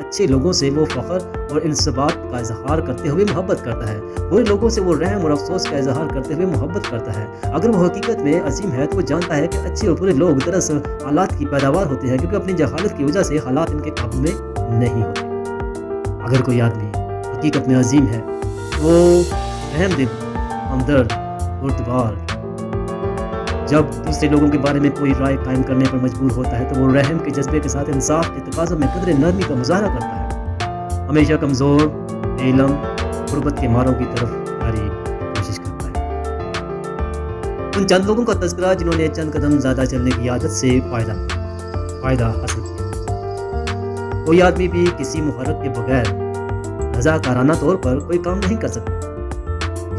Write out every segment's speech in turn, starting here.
اچھے لوگوں سے وہ فخر اور انضباط کا اظہار کرتے ہوئے محبت کرتا ہے. برے لوگوں سے وہ رحم اور افسوس کا اظہار کرتے ہوئے محبت کرتا ہے. اگر وہ حقیقت میں عظیم ہے تو وہ جانتا ہے کہ اچھے اور برے لوگ دراصل حالات کی پیداوار ہوتے ہیں، کیونکہ اپنی جہالت کی وجہ سے حالات ان کے قابو میں نہیں ہوتے. اگر کوئی آدمی حقیقت میں عظیم ہے تو وہ رحم دل، ہمدرد، بردبار. جب دوسرے لوگوں کے بارے میں کوئی رائے قائم کرنے پر مجبور ہوتا ہے تو وہ رحم کے جذبے کے ساتھ انصاف کے تقاضوں میں قدر نرمی کا مظاہرہ کرتا ہے. ہمیشہ کمزور، بے علم، غربت کے ماروں کی طرف جاری کوشش کرتا ہے. ان چند لوگوں کا تذکرہ جنہوں نے چند قدم زیادہ چلنے کی عادت سے فائدہ حاصل کیا. کوئی آدمی بھی کسی محرک کے بغیر رضاکارانہ طور پر کوئی کام نہیں کر سکتا.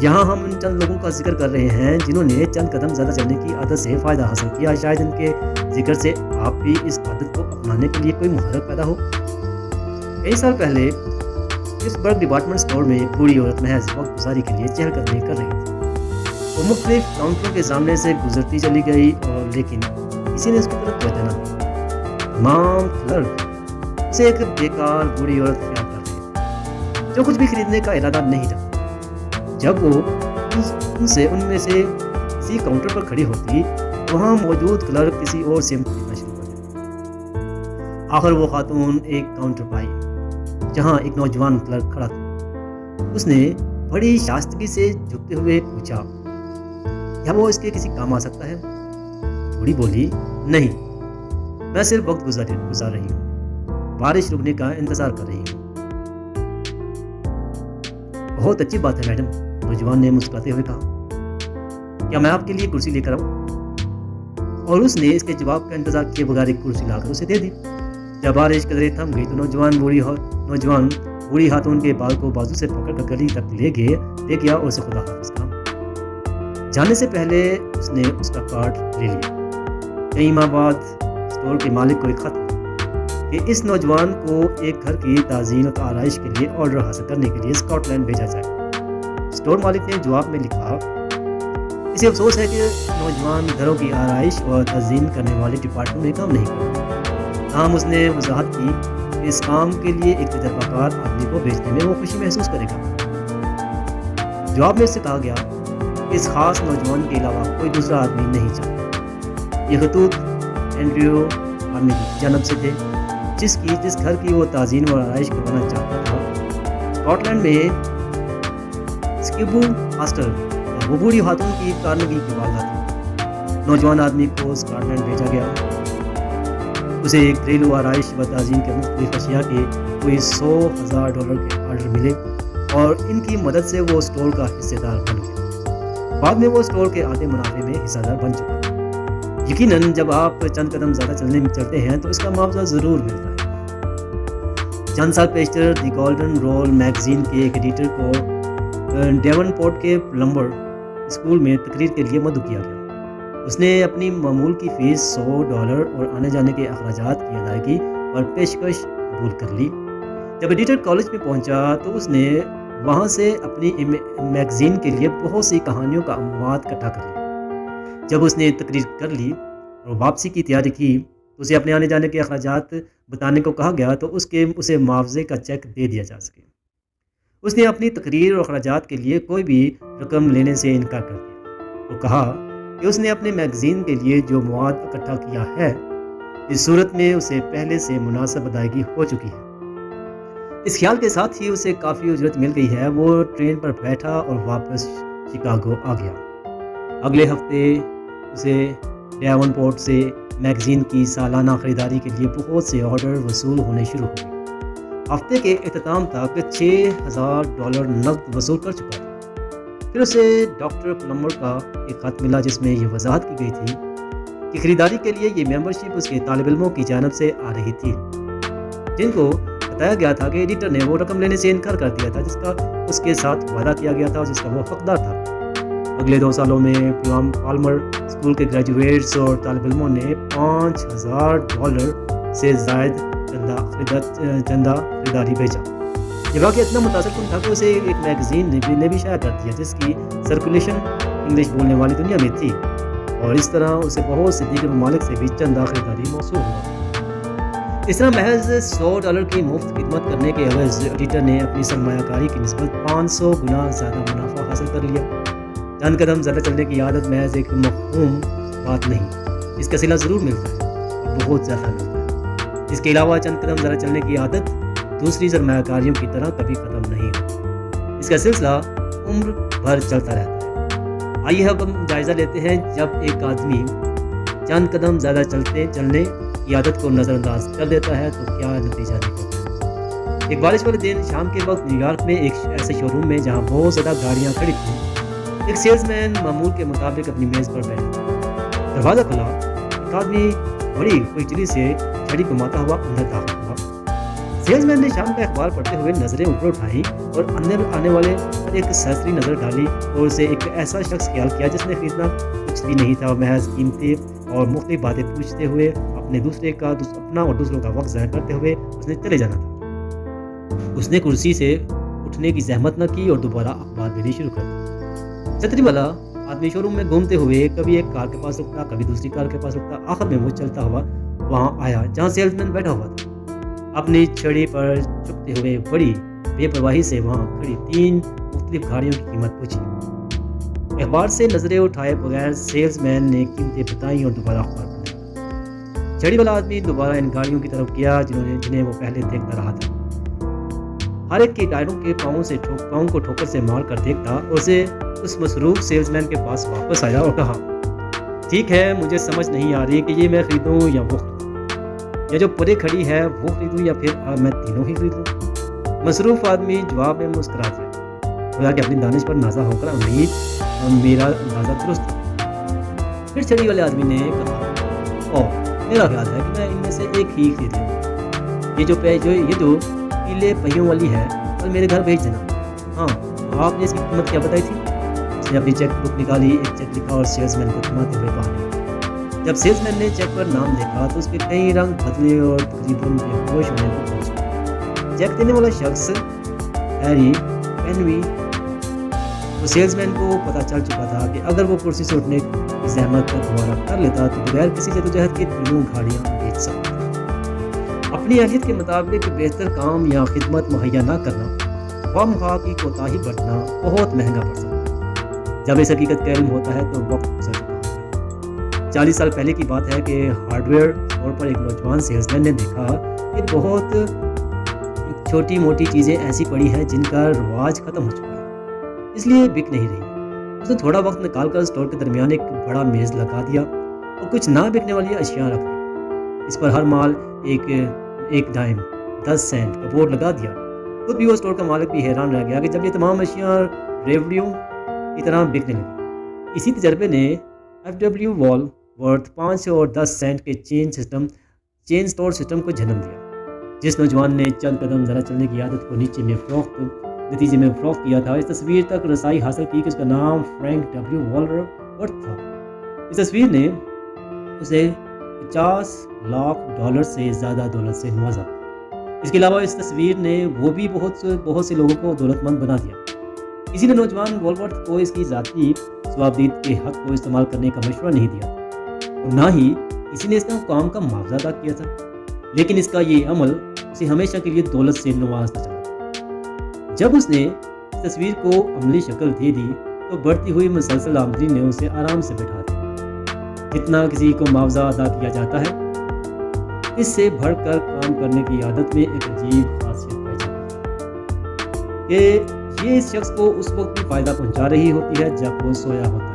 یہاں ہم ان چند لوگوں کا ذکر کر رہے ہیں جنہوں نے چند قدم زیادہ چلنے کی عادت سے فائدہ حاصل کیا. شاید ان کے ذکر سے آپ بھی اس عادت کو اپنانے کے لیے کوئی محرک پیدا ہو. کئی سال پہلے پٹسبرگ ڈپارٹمنٹ اسٹور میں ایک بوڑھی عورت محض وقت گزاری کے لیے چہل قدمی کر رہی تھی. وہ مختلف کاؤنٹروں کے سامنے سے گزرتی چلی گئی لیکن کسی نے اس کی طرف توجہ نہ دی. تمام کلرک اسے ایک بیکار بوڑھی عورت خیال کر رہے تھے جو کچھ بھی خریدنے کا ارادہ نہیں رکھتی. جب وہ ان میں سے کسی کاؤنٹر پر کھڑی ہوتی تو وہاں موجود کلرک کسی اور سمت خریدنا شروع کر دیتے. آخر وہ خاتون ایک کاؤنٹر پائی جہاں ایک نوجوان کلرک کھڑا تھا. اس نے بڑی شائستگی سے جھکتے ہوئے پوچھا، کیا وہ اس کے کسی کام آ سکتا ہے؟ بوڑھی بولی، نہیں، میں صرف وقت گزار رہی ہوں، بارش رکنے کا انتظار کر رہی ہوں. بہت اچھی بات ہے میڈم، نوجوان نے مسکراتے ہوئے کہا. کیا میں آپ کے لیے کرسی لے کر آؤں؟ اور اس نے اس کے جواب کا انتظار کیے بغیر ایک کرسی لا کر اسے دے دی. جب بارش قدرے تھم گئی تو نوجوان بوڑھی خاتون کے بال کو بازو سے پکڑ کر گلی تک لے گیا اور اسے خدا حافظ کہا. جانے سے پہلے اس نے اس کا کارڈ لے لیا. کئی ماہ بعد اسٹور کے مالک کو ایک خط کہ اس نوجوان کو ایک گھر کی تعزین اور آرائش کے لیے آرڈر حاصل کرنے کے لیے اسکاٹ لینڈ بھیجا جائے. اسٹور مالک نے جواب میں لکھا، اسے افسوس ہے کہ نوجوان گھروں کی آرائش اور تزئین کرنے والے ڈپارٹمنٹ میں کام نہیں کرتا. تاہم اس نے وضاحت کی کہ اس کام کے لیے ایک تجربہ کار آدمی کو بھیجنے میں وہ خوشی محسوس کرے گا. جواب میں اس سے کہا گیا کہ اس خاص نوجوان کے علاوہ کوئی دوسرا آدمی نہیں چاہتا. یہ خطوط اینڈریو آرمی کی جانب سے تھے جس گھر کی وہ تعزین اور آرائش کروانا چاہتا تھا. اسکاٹ لینڈ میں اسکیبو ہاسٹل وہ بوڑھی خاتون کی کارنگی کی والدہ تھی. نوجوان آدمی کو اسکاٹ لینڈ بھیجا گیا. اسے ایک گھریلو آرائش و تعزین کے مختلف اشیاء کے کوئی $100,000 کے آرڈر ملے اور ان کی مدد سے وہ اسٹور کا حصے دار بن گیا. بعد میں وہ اسٹور کے آدھے منافع میں حصہ دار بن چکا تھا. یقیناً جب آپ چند قدم زیادہ چلتے ہیں تو اس کا معاوضہ ضرور ملتا ہے. چند سال پیشتر دی گولڈن رول میگزین کے ایک ایڈیٹر کو ڈیون پورٹ کے پلمبر اسکول میں تقریر کے لیے مدعو کیا گیا. اس نے اپنی معمول کی فیس $100 اور آنے جانے کے اخراجات کی ادائیگی اور پیشکش قبول کر لی. جب ایڈیٹر کالج میں پہنچا تو اس نے وہاں سے اپنی میگزین کے لیے بہت سی کہانیوں کا مواد اکٹھا کر لیا. جب اس نے تقریر کر لی اور واپسی کی تیاری کی تو اسے اپنے آنے جانے کے اخراجات بتانے کو کہا گیا تو اسے معاوضے کا چیک دے دیا جا سکے. اس نے اپنی تقریر اور اخراجات کے لیے کوئی بھی رقم لینے سے انکار کر دیا. وہ کہا کہ اس نے اپنے میگزین کے لیے جو مواد اکٹھا کیا ہے اس صورت میں اسے پہلے سے مناسب ادائیگی ہو چکی ہے. اس خیال کے ساتھ ہی اسے کافی اجرت مل گئی ہے. وہ ٹرین پر بیٹھا اور واپس شکاگو آ گیا. اگلے ہفتے اسے ڈیون پورٹ سے میگزین کی سالانہ خریداری کے لیے بہت سے آرڈر وصول ہونے شروع ہو گئے. ہفتے کے اختتام تک $6,000 نقد وصول کر چکا تھا. پھر اسے ڈاکٹر پلمبر کا ایک خط ملا جس میں یہ وضاحت کی گئی تھی کہ خریداری کے لیے یہ ممبرشپ اس کے طالب علموں کی جانب سے آ رہی تھی جن کو بتایا گیا تھا کہ ایڈیٹر نے وہ رقم لینے سے انکار کر دیا تھا جس کا اس کے ساتھ وعدہ کیا گیا تھا اور جس کا وہ حقدار تھا. اگلے 2 سالوں میں پالمر اسکول کے گریجویٹس اور طالب علموں نے $5,000 سے زائد چندہ خریداری بھیجا. یہ واقعہ اتنا متاثر کن تھا کہ اسے ایک میگزین نے بھی شائع کر دیا جس کی سرکولیشن انگلش بولنے والی دنیا میں تھی اور اس طرح اسے بہت سے دیگر ممالک سے بھی چندہ خریداری موصول ہوا. اس طرح محض $100 کی مفت خدمت کرنے کے عوض ایڈیٹر نے اپنی سرمایہ کاری کی نسبت 500 گنا زیادہ منافع حاصل کر لیا۔ چند قدم زیادہ چلنے کی عادت محض ایک مفہوم بات نہیں، اس کا صلہ ضرور ملتا ہے اور بہت زیادہ ملتا ہے۔ اس کے علاوہ چند قدم زیادہ چلنے کی عادت دوسری سرمایہ کاریوں کی طرح کبھی ختم نہیں ہوتی، اس کا سلسلہ عمر بھر چلتا رہتا ہے۔ آئیے اب ہم جائزہ لیتے ہیں، جب ایک آدمی چند قدم زیادہ چلنے کی عادت کو نظر انداز کر دیتا ہے تو کیا نتیجہ نکلتا ہے۔ ایک بارش والے دن شام کے وقت نیو یارک میں ایک ایسے شو روم میں جہاں بہت زیادہ گاڑیاں کھڑی تھیں، ایک سیلز مین معمول کے مطابق اپنی میز پر بیٹھا۔ دروازہ کھلا، ایک آدمی بڑی خوشدلی سے چھڑی گھماتا ہوا اندر داخل ہوا۔ سیلز مین نے شام کا اخبار پڑھتے ہوئے نظریں اوپر اٹھائیں اور اندر آنے والے پر ایک سرسری نظر ڈالی اور اسے ایک ایسا شخص خیال کیا جس نے خریدنا کچھ بھی نہیں تھا، محض قیمتیں اور مختلف باتیں پوچھتے ہوئے اپنا اور دوسروں کا وقت ضائع کرتے ہوئے اس نے چلے جانا تھا۔ اس نے کرسی سے اٹھنے کی زحمت نہ کی اور دوبارہ اخبار پڑھنی شروع کر دی۔ چھتری والا آدمی شو روم میں گھومتے ہوئے کبھی ایک کار کے پاس رکتا، کبھی دوسری کار کے پاس رکتا، آخر میں وہ چلتا ہوا وہاں آیا جہاں سیلز مین بیٹھا ہوا تھا۔ اپنی چھڑی پر چکتے ہوئے بڑی بے پرواہی سے وہاں کھڑی 3 مختلف گاڑیوں کی قیمت پوچھی۔ اخبار سے نظریں اٹھائے بغیر سیلز مین نے قیمتیں بتائیں اور دوبارہ اخبار پڑھنے لگا۔ چھڑی والا آدمی دوبارہ ان گاڑیوں کی طرف گیا جنہیں وہ پہلے دیکھتا رہا تھا۔ ہر ایک کے ٹائروں کے پاؤں کو ٹھوکر سے مار کر دیکھتا اور اسے اس مصروف سیلز مین کے پاس واپس آیا اور کہا، ٹھیک ہے، مجھے سمجھ نہیں آ رہی کہ یہ میں خریدوں یا وہ خریدوں، یا جو پرے کھڑی ہے وہ خریدوں یا پھر میں تینوں ہی خرید لوں۔ مصروف آدمی جواب میں مسکرا دیا، خدا کہ اپنی دانش پر نازا ہو کر امید میرا اندازہ درست ہے۔ پھر چھڑی والے آدمی نے کہا، میرا خیال ہے کہ میں ان میں سے ایک ہی خرید لوں، یہ جو پیلے پہیوں والی ہے کل میرے گھر بھیج دینا۔ ہاں، آپ نے اس کی قیمت کیا بتائی تھی؟ اس نے اپنی چیک بک نکالی، ایک چیک لکھا اور سیلز مین کو تھماتے ہوئے باہر۔ جب سیلز مین نے چیک پر نام دیکھا تو اس کے کئی رنگ بدلے اور تقریباً بے ہوش ہونے کو پہنچا۔ چیک دینے والا شخص ہیری پینوی، وہ سیلز مین کو پتہ چل چکا تھا کہ اگر وہ کرسی سے اٹھنے کی زحمت کو دوبارہ کر لیتا تو بغیر کسی جدوجہد کے تینوں گاڑیاں بیچ سکتا۔ اپنی اہلیت کے مطابق بہتر کام یا خدمت مہیا نہ کرنا، خواہ مخواہ کی کوتاہی برتنا بہت مہنگا پڑ سکتا ہے۔ جب اس حقیقت کا علم ہوتا ہے تو وقت گزر چکا ہوتا ہے۔ 40 سال پہلے کی بات ہے کہ ہارڈ ویئر اسٹور پر ایک نوجوان سیلز مین نے دیکھا کہ بہت چھوٹی موٹی چیزیں ایسی پڑی ہیں جن کا رواج ختم ہو چکا ہے، اس لیے بک نہیں رہی۔ اس نے تھوڑا وقت نکال کر اسٹور کے درمیان ایک بڑا میز لگا دیا اور کچھ نہ بکنے والی اشیاء رکھ دی۔ اس پر ہر مال ایک ڈائم 10 سینٹ کا بورڈ لگا دیا۔ خود بھی وہ اسٹور کا مالک بھی حیران رہ گیا کہ جب یہ تمام اشیاء ریوڑیوں کی طرح بکنے لگی۔ اسی تجربے نے FW والورتھ 5 اور 10 سینٹ کے چین سٹور سسٹم کو جنم دیا۔ جس نوجوان نے چند قدم ذرا چلنے کی عادت کو نتیجے میں فروخت کیا تھا، اس تصویر تک رسائی حاصل کی کہ اس کا نام فرینک W والورتھ تھا۔ اس تصویر نے اسے $50 لاکھ سے زیادہ دولت سے نوازا۔ اس کے علاوہ اس تصویر نے وہ بھی بہت سے لوگوں کو دولت مند بنا دیا۔ کسی نے نوجوان والورتھ کو اس کی ذاتی ثوابدید کے حق کو استعمال کرنے کا مشورہ نہیں دیا اور نہ ہی کسی نے اس کا کام کا معاوضہ ادا کیا تھا، لیکن اس کا یہ عمل اسے ہمیشہ کے لیے دولت سے نوازتا چلا۔ جب اس نے اس تصویر کو عملی شکل دے دی تو بڑھتی ہوئی مسلسل آمدنی نے اسے آرام سے بٹھا دیا۔ جتنا کسی کو معاوضہ ادا کیا جاتا ہے، اس سے بڑھ کر کام کرنے کی عادت میں ایک عجیب خاصیت پائی جاتی ہے کہ یہ اس شخص کو اس وقت بھی فائدہ پہنچا رہی ہوتی ہے جب وہ سویا ہوتا ہے۔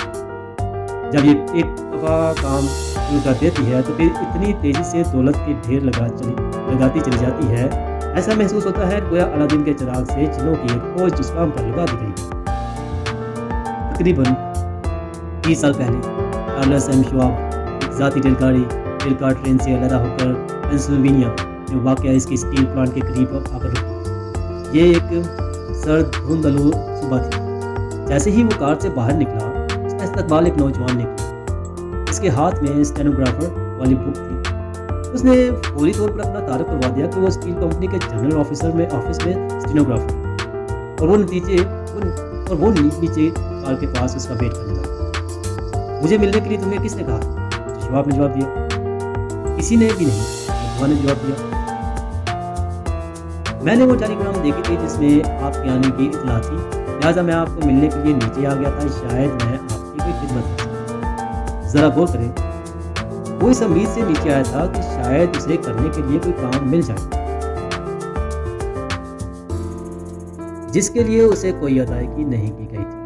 جب یہ ایک دفعہ کام شروع کر دیتی ہے تو پھر اتنی تیزی سے دولت کے ڈھیر لگاتی چلی جاتی ہے، ایسا محسوس ہوتا ہے گویا علادین کے چراغ سے چنوں کی ایک فوج جس کام پر لگا دی گئی۔ تقریباً 30 سال پہلے چارلس ایم شواب ایک ذاتی ریل کار ٹرین سے علیحدہ ہو کر پینسلوینیا میں واقع اس کے اسٹیل پلانٹ کے قریب آ کر رکی۔ یہ ایک سرد دھندلو صبح تھی۔ جیسے ہی وہ کار سے باہر نکلا، اس کا استقبال ایک نوجوان نے کیا۔ اس کے ہاتھ میں اسٹینوگرافر والی بک تھی۔ اس نے فوری طور پر اپنا تعارف کروا دیا کہ وہ اسٹیل کمپنی کے جنرل آفس میں اسٹینوگرافر ہے اور وہ نیچے کار کے پاس اس کا ویٹ کرنے لگا۔ مجھے ملنے کے لیے تمہیں کس نے کہا؟ شواب نے جواب دیا۔ کسی نے بھی نہیں، نوجوان نے جواب دیا۔ میں نے وہ ٹیلیگرام دیکھی تھی جس میں آپ کے آنے کی اطلاع تھی، لہٰذا میں آپ کو ملنے کے لیے نیچے آ گیا تھا، شاید میں آپ کی کوئی خدمت کر سکوں۔ ذرا غور کریں، وہ اس امید سے نیچے آیا تھا کہ شاید اسے کرنے کے لیے کوئی کام مل جائے جس کے لیے اسے کوئی ادائیگی نہیں کی گئی تھی،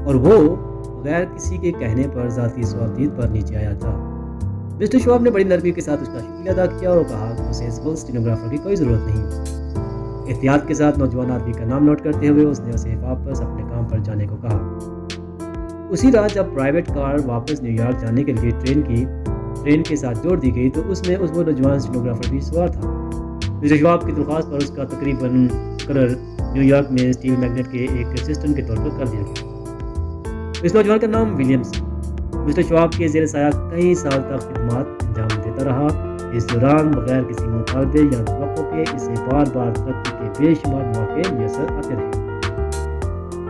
اور وہ بغیر کسی کے کہنے پر ذاتی سوابدید پر نیچے آیا تھا۔ مسٹر شواب نے بڑی نرمی کے ساتھ اس کا شکریہ ادا کیا اور کہا کہ اسے اس وقت اسٹینوگرافر کی کوئی ضرورت نہیں۔ احتیاط کے ساتھ نوجوان آدمی کا نام نوٹ کرتے ہوئے اس نے اسے واپس اپنے کام پر جانے کو کہا۔ اسی رات جب پرائیویٹ کار واپس نیو یارک جانے کے لیے ٹرین کے ساتھ جوڑ دی گئی تو اس میں وہ نوجوان اسٹینوگرافر بھی سوار تھا۔ مسٹر شواب کی درخواست پر اس کا تقریباً مقرر نیو یارک میں اسٹیل میگنیٹ کے ایک اسسٹنٹ کے طور پر کر دیا گیا۔ اس نوجوان کا نام ولیمز ہے۔ مسٹر شواب کے زیر سایہ کئی سال تک خدمات انجام دیتا رہا۔ اس دوران بغیر کسی مطالبے یا توقع کے اسے بار بار ترقی کے بے شمار مواقع میسر آتے رہے۔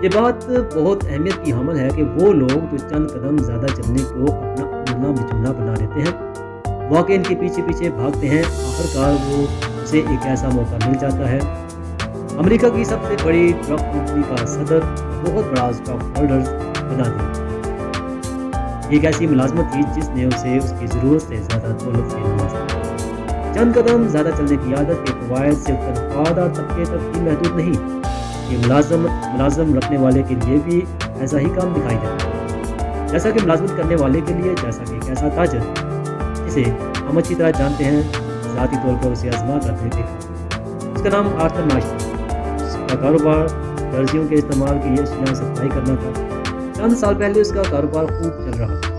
یہ بات بہت اہمیت کی حامل ہے کہ وہ لوگ جو چند قدم زیادہ چلنے کو اپنا اڑنا بچھونا بنا لیتے ہیں، واقع ان کے پیچھے پیچھے بھاگتے ہیں، آخرکار وہ اسے ایک ایسا موقع مل جاتا ہے۔ امریکہ کی سب سے بڑی ٹرک کمپنی کا صدر بہت بڑا اسٹاک ہولڈر بنا دیا۔ یہ ایک ایسی ملازمت تھی جس نے اسے اس کی ضرورت سے زیادہ دولت سے نوازا۔ چند قدم زیادہ چلنے کی عادت کے فوائد صرف تنخواہ دار طبقے تک ہی محدود نہیں، یہ ملازم رکھنے والے کے لیے بھی ایسا ہی کام دکھائی دیتا ہے جیسا کہ ملازمت کرنے والے کے لیے، جیسا کہ ایک ایسا تاجر جسے ہم اچھی طرح جانتے ہیں ذاتی طور پر اسے آزما کرتے دیکھا۔ اس کا نام آرتھر ناش تھا۔ اس کا کاروبار درزیوں کے استعمال کی یہ اشیاء سپلائی کرنا تھا۔ چند سال پہلے اس کا کاروبار خوب چل رہا تھا۔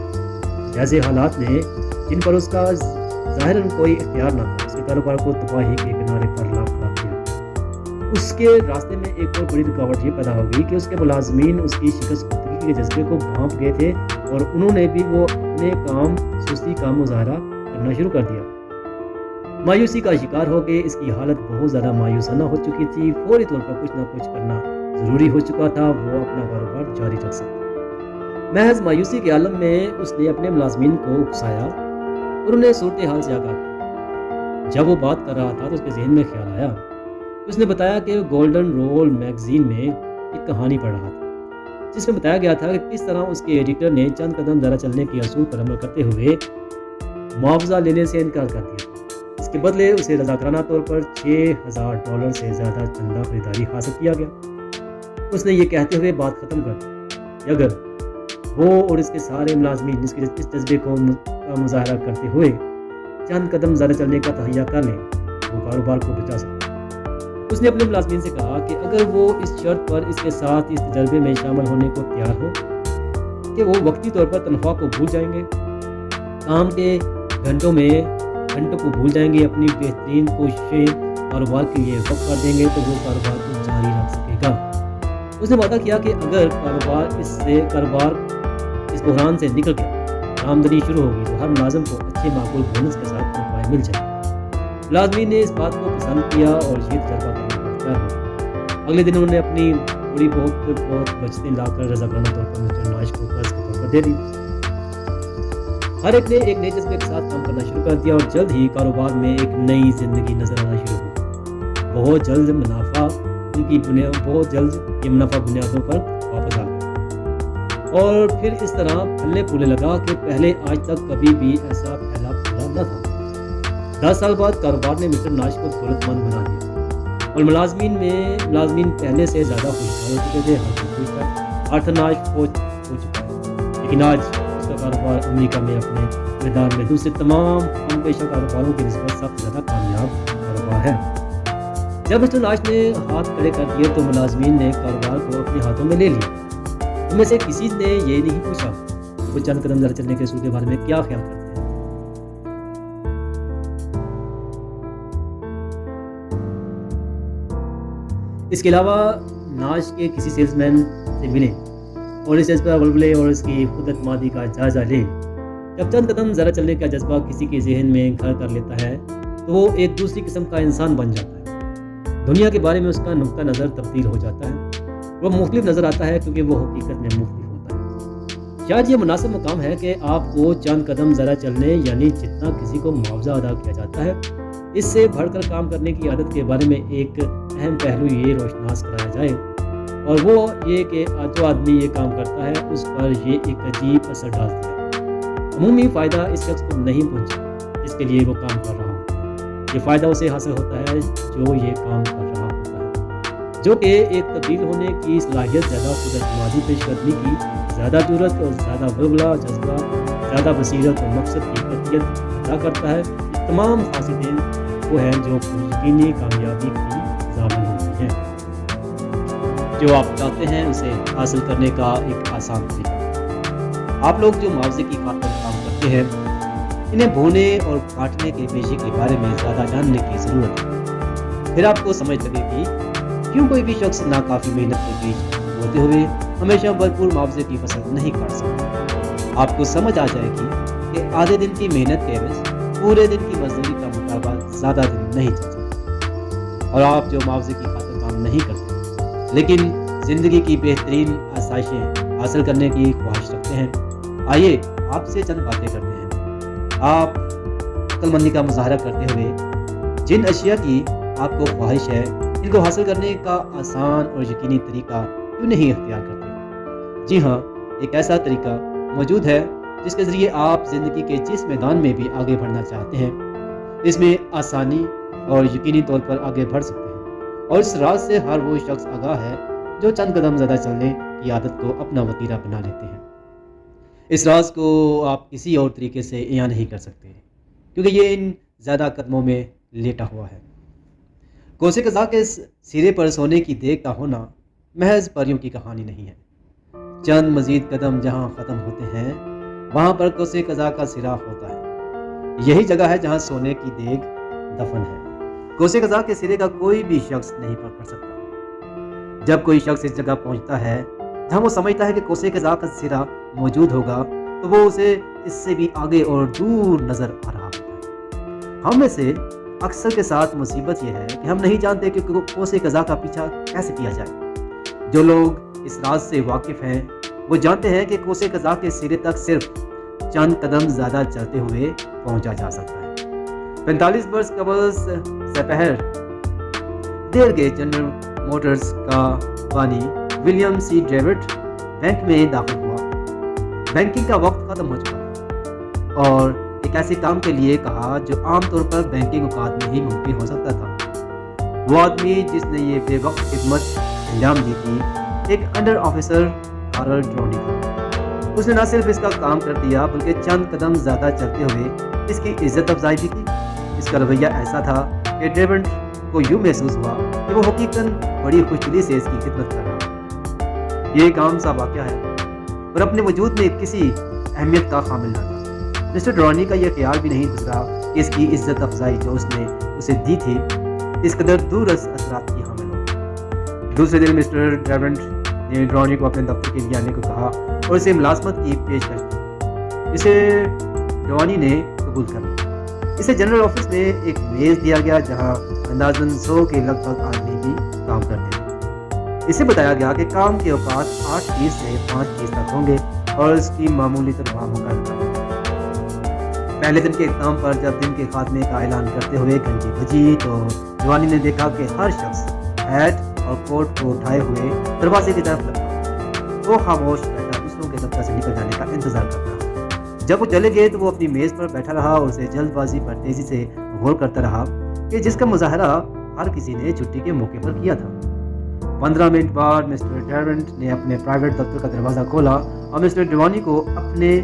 جیسے حالات نے جن پر اس کا ظاہراً کوئی اختیار نہ تھا، اس کے کاروبار کو تباہی کے کنارے پر لا کھڑا کیا۔ اس کے راستے میں ایک اور بڑی رکاوٹ یہ پیدا ہو گئی کہ اس کے ملازمین اس کی شکست پختگی کے جذبے کو بھانپ گئے تھے اور انہوں نے بھی وہ اپنے سستی کا مظاہرہ کرنا شروع کر دیا۔ مایوسی کا شکار ہو کے اس کی حالت بہت زیادہ مایوسانہ ہو چکی تھی۔ فوری طور پر کچھ نہ کچھ کرنا ضروری ہو چکا تھا، وہ اپنا کاروبار جاری رکھ سکتا۔ محض مایوسی کے عالم میں اس نے اپنے ملازمین کو اکسایا اور انہیں صورتحال سے آگاہ کیا۔ جب وہ بات کر رہا تھا تو اس کے ذہن میں خیال آیا۔ اس نے بتایا کہ گولڈن رول میگزین میں ایک کہانی پڑھ رہا تھا جس میں بتایا گیا تھا کہ کس طرح اس کے ایڈیٹر نے چند قدم زیادہ چلنے کے اصول پر عمل کرتے ہوئے معاوضہ لینے سے انکار کر دیا۔ اس کے بدلے اسے رضاکارانہ طور پر $6,000 سے زیادہ چندہ خریداری حاصل کیا گیا۔ اس نے یہ کہتے ہوئے بات ختم کر دی کہ اگر وہ اور اس کے سارے ملازمین اس جذبے کا مظاہرہ کرتے ہوئے چند قدم زیادہ چلنے کا تہیہ کر لیں، وہ کاروبار کو بچا سکتے۔ اس نے اپنے ملازمین سے کہا کہ اگر وہ اس شرط پر اس کے ساتھ اس تجربے میں شامل ہونے کو تیار ہو کہ وہ وقتی طور پر تنخواہ کو بھول جائیں گے، کام کے گھنٹوں کو بھول جائیں گے، اپنی بہترین کوششیں کاروبار کے لیے وقف کر دیں گے، تو وہ کاروبار کو جاری رکھ سکے گا۔ اس نے وعدہ کیا کہ اگر کاروبار اس بحران سے نکل گیا، آمدنی شروع ہوگی تو ہر ملازم کو اچھے معقول بونس کے ساتھ تنخواہیں مل جائیں۔ ملازمین نے اس بات کو پسند کیا اور یہ تجربہ کرنے کا اختیار ہوا۔ اگلے دن انہوں نے اپنی تھوڑی بہت بچتیں لا کر رضاکارانہ طور پر مسٹر ناش کو قرض کے طور پر دے دی۔ ہر ایک نے ایک نئے جذبے کے ساتھ کام کرنا شروع کر دیا اور جلد ہی کاروبار میں ایک نئی زندگی نظر آنا شروع ہو۔ بہت جلد یہ منافع بنیادوں پر واپس آ گیا اور پھر اس طرح پھلنے پھولنے لگا کہ پہلے آج تک کبھی بھی ایسا پھیلا نہ تھا۔ 10 سال بعد کاروبار نے مسٹر ناش کو دولت مند بنا دیا اور ملازمین پہلے سے زیادہ خوشحال ہو چکے تھے۔ ہر کوئی خوش تھا۔ آرتھر ناش ہو چکا ہے، لیکن آج اس کا کاروبار امریکہ میں اپنے میدان میں دوسرے تمام ہم پیشہ کاروباروں کی نسبت سب سے زیادہ کامیاب کاروبار ہے۔ جب مسٹر ناش نے ہاتھ کھڑے کر دیے تو ملازمین نے کاروبار کو اپنے ہاتھوں میں لے لیا۔ ان میں سے کسی نے یہ نہیں پوچھا وہ چند قدم زیادہ چلنے کے اصول کے بارے میں کیا خیال کرتے ہیں۔ اس کے علاوہ ناش کے کسی سیلز مین سے ملیں اور اس جذبہ ولولے اور اس کی خود اعتمادی کا جائزہ لیں۔ جب چند قدم زیادہ چلنے کا جذبہ کسی کے ذہن میں گھر کر لیتا ہے تو وہ ایک دوسری قسم کا انسان بن جاتا ہے۔ دنیا کے بارے میں اس کا نقطہ نظر تبدیل ہو جاتا ہے۔ وہ مختلف نظر آتا ہے کیونکہ وہ حقیقت میں مختلف ہوتا ہے۔ شاید یہ مناسب مقام ہے کہ آپ کو چند قدم زیادہ چلنے یعنی جتنا کسی کو معاوضہ ادا کیا جاتا ہے اس سے بڑھ کر کام کرنے کی عادت کے بارے میں ایک اہم پہلو یہ روشناس کرایا جائے، اور وہ یہ کہ جو آدمی یہ کام کرتا ہے اس پر یہ ایک عجیب اثر ڈالتی ہے۔ عمومی فائدہ اس شخص کو نہیں پہنچا جس کے لیے وہ کام کر رہا ہوتا ہے، یہ فائدہ اسے حاصل ہوتا ہے جو یہ کام کر رہا ہوتا ہے، جو کہ ایک تبدیل ہونے کی صلاحیت، زیادہ قدرت مادی پیش قدمی کی زیادہ جرأت اور زیادہ بغلہ جذبہ، زیادہ بصیرت اور مقصد کی قطعیت ادا کرتا ہے۔ یہ تمام خاصیتیں وہ ہیں جو یقینی کامیابی کی ضامن ہوتی ہیں۔ جو آپ چاہتے ہیں اسے حاصل کرنے کا ایک آسان طریقہ۔ آپ لوگ جو معاوضے کی خاطر کام کرتے ہیں، انہیں بونے اور کاٹنے کے پیشے کے بارے میں زیادہ جاننے کی ضرورت ہے۔ پھر آپ کو سمجھ لگے گی کیوں کوئی بھی شخص ناکافی محنت کے بیچ ہوتے ہوئے ہمیشہ بھرپور معاوضے کی فصل نہیں کاٹ سکتا۔ آپ کو سمجھ آ جائے گی کہ آدھے دن کی محنت کے عوض پورے دن کی مزدوری کا مطالبہ زیادہ دن نہیں چل سکتا۔ اور آپ جو معاوضے کی خاطر کام نہیں کرتے لیکن زندگی کی بہترین آسائشیں حاصل کرنے کی خواہش رکھتے ہیں، آئیے آپ سے چند باتیں کرتے ہیں۔ آپ عقل مندی کا مظاہرہ کرتے ہوئے جن اشیاء کی آپ کو خواہش ہے، ان کو حاصل کرنے کا آسان اور یقینی طریقہ کیوں نہیں اختیار کرتے؟ جی ہاں، ایک ایسا طریقہ موجود ہے جس کے ذریعے آپ زندگی کے جس میدان میں بھی آگے بڑھنا چاہتے ہیں، اس میں آسانی اور یقینی طور پر آگے بڑھ سکتے ہیں۔ اور اس راز سے ہر وہ شخص آگاہ ہے جو چند قدم زیادہ چلنے کی عادت کو اپنا وتیرہ بنا لیتے ہیں۔ اس راز کو آپ کسی اور طریقے سے عیاں نہیں کر سکتے، کیونکہ یہ ان زیادہ قدموں میں لیٹا ہوا ہے۔ کوسے قزح کے سرے پر سونے کی دیگ کا ہونا محض پریوں کی کہانی نہیں ہے۔ چند مزید قدم جہاں ختم ہوتے ہیں، وہاں پر کوسے قزح کا سرا ہوتا ہے۔ یہی جگہ ہے جہاں سونے کی دیگ دفن ہے۔ کوسے قزح کے سرے کا کوئی بھی شخص نہیں پکڑ سکتا۔ جب کوئی شخص اس جگہ پہنچتا ہے جہاں وہ سمجھتا ہے کہ کوسے قزح کا سرا موجود ہوگا، تو وہ اسے اس سے بھی آگے اور دور نظر آ رہا ہوتا ہے۔ ہم میں سے اکثر کے ساتھ مصیبت یہ ہے کہ ہم نہیں جانتے کہ کوسے قزح کا پیچھا کیسے کیا جائے۔ جو لوگ اس راز سے واقف ہیں وہ جانتے ہیں کہ کوسے قزح کے سرے تک صرف چند قدم زیادہ چلتے ہوئے پہنچا جا سکتا ہے۔ 45 برس قبل سپہر دیر گئے جنرل موٹرز کا بانی ولیم سی ڈیوڈ بینک میں داخل ہوا۔ بینکنگ کا وقت ختم ہو چکا تھا اور ایک ایسے کام کے لیے کہا جو عام طور پر بینکنگ اوقات میں ہی ممکن ہو سکتا تھا۔ وہ آدمی جس نے یہ بے وقت خدمت انجام دی تھی ایک انڈر آفیسر کارل ڈرونی تھا۔ اس نے نہ صرف اس کا کام کر دیا بلکہ چند قدم زیادہ چلتے ہوئے اس کی عزت افزائی بھی کی۔ اس کا رویہ ایسا تھا کہ ڈیونٹ کو یوں محسوس ہوا کہ وہ حقیقتاً بڑی خوشدلی سے اس کی خدمت کر رہا۔ یہ ایک عام سا واقعہ ہے اور اپنے وجود میں کسی اہمیت کا حامل نہ تھا۔ مسٹر ڈرونی کا یہ خیال بھی نہیں گزرا کہ اس کی عزت افزائی جو اس نے اسے دی تھی اس قدر دور از اثرات کی حامل ہو۔ دوسرے دن مسٹر ڈیونٹ نے ڈرونی کو اپنے دفتر کے لیے آنے کو کہا اور اسے ملازمت کی پیشکش کی۔ اسے ڈرونی نے قبول کر لیا۔ اسے جنرل آفس میں ایک میز دیا گیا جہاں اندازاً 100 کے لگ بھگ آدمی بھی کام کرتے تھے۔ اسے بتایا گیا کہ کام کے اوقات 8:30 سے 5:30 تک ہوں گے اور اس کی معمولی تنخواہ مقرر کر دی۔ پہلے دن کے اختتام پر جب دن کے خاتمے کا اعلان کرتے ہوئے گھنٹی بجی تو جوانی نے دیکھا کہ ہر شخص ہیٹ اور کوٹ کو اٹھائے ہوئے دروازے کی طرف لگا۔ وہ خاموش بیٹھا دوسروں کے دفتر سے نکل جانے کا انتظار کرتا رہا۔ جب وہ چلے گئے تو وہ اپنی میز پر بیٹھا رہا اور اسے جلد بازی پر تیزی سے غور کرتا رہا کہ جس کا مظاہرہ ہر کسی نے چھٹی کے موقع پر کیا تھا۔ 15 منٹ بعد مسٹر ڈیونٹ نے اپنے پرائیویٹ دفتر کا دروازہ کھولا اور مسٹر ڈیوانی کو اپنے